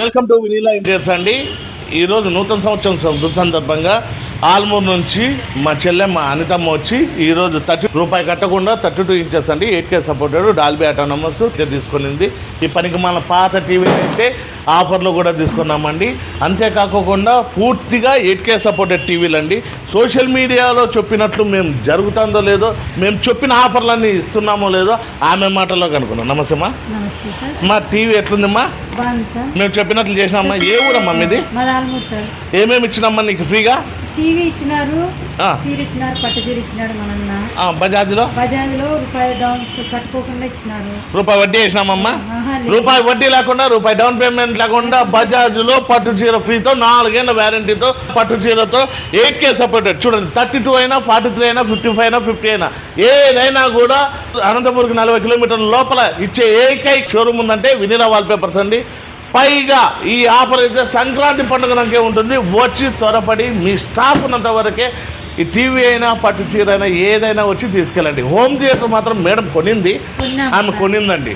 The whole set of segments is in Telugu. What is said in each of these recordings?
వెల్కమ్ టు వినీలా ఇంటీరియర్స్ అండి. ఈరోజు నూతన సంవత్సరం సందర్భంగా ఆల్మూర్ నుంచి మా చెల్లెమ్మ అనితమ్మ వచ్చి ఈరోజు రూపాయి కట్టకుండా 32 ఇంచెస్ అండి 8K సపోర్టెడ్ డాల్బీ ఆటోనమస్ తీసుకునింది. ఈ పనికి మన పాత టీవీ అయితే ఆఫర్లో కూడా తీసుకున్నామండి. అంతేకాకుండా పూర్తిగా 8K సపోర్టెడ్ టీవీలు అండి. సోషల్ మీడియాలో చెప్పినట్లు మేము జరుగుతుందో లేదో, మేము చెప్పిన ఆఫర్లన్నీ ఇస్తున్నామో లేదో ఆమె మాటల్లో కనుక్కున్నాం. నమస్తే అమ్మా. మా టీవీ ఎట్లుందమ్మా? మేము చెప్పినట్లు చేసినామమ్మా. ఏ ఊరమ్మా మీది? ఏమేమి ఇచ్చినామ్మా నీకు ఫ్రీగా? టీవీ ఇచ్చినారు, చీర ఇచ్చినారు, పట్టు చీర ఇచ్చినాడు మా నాన్న. బజాజ్ లో రూపాయి డౌన్ కట్టుకోకుండా ఇచ్చినారు. రూపాయి వడ్డీ వేసినామమ్మా. రూపాయి వడ్డీ లేకుండా, రూపాయి డౌన్ పేమెంట్ లేకుండా బజాజ్ లో పట్టు చీర ఫ్రీతో 4 ఏళ్ల వ్యారంటీతో పట్టు చీరతో 8K సపోర్టెడ్. చూడండి, 32 అయినా 43 అయినా 55 అయినా 50 అయినా ఏదైనా కూడా అనంతపూర్కి 40 కిలోమీటర్ల లోపల ఇచ్చే ఏకైక షోరూమ్ ఉందంటే వినీలా వాల్ పేపర్స్ అండి. పైగా ఈ ఆఫర్ అయితే సంక్రాంతి పండుగ నాకే ఉంటుంది. వచ్చి త్వరపడి మీ స్టాఫ్ ఉన్నంత వరకే ఈ టీవీ అయినా పట్టు చీర అయినా ఏదైనా వచ్చి తీసుకెళ్ళండి. హోమ్ థియేటర్ మాత్రం మేడం కొనింది, ఆమె కొనిందండి.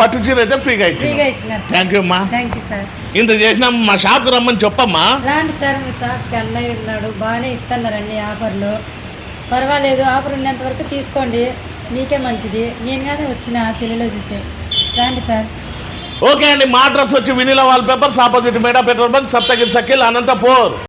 పట్టు చీర అయితే ఫ్రీగా ఇచ్చింది. థ్యాంక్ యూ అమ్మా. ఇంత చేసినా మా షాప్కి రమ్మని చెప్పమ్మా. రాండి సార్, మీ షాప్కి అన్నయ్య వెళ్ళాడు, బాగానే ఇస్తున్నారండి ఆఫర్లు. పర్వాలేదు, ఆఫర్ ఉన్నంత వరకు తీసుకోండి, మీకే మంచిది. నేను కానీ వచ్చిన సెల్లులో చూసే. రండి సార్. ఓకే అండి. మా అడ్రస్ వచ్చి Vineela wall papers, opposite Meda petrol bunk, Saptagiri circle, Anantapur.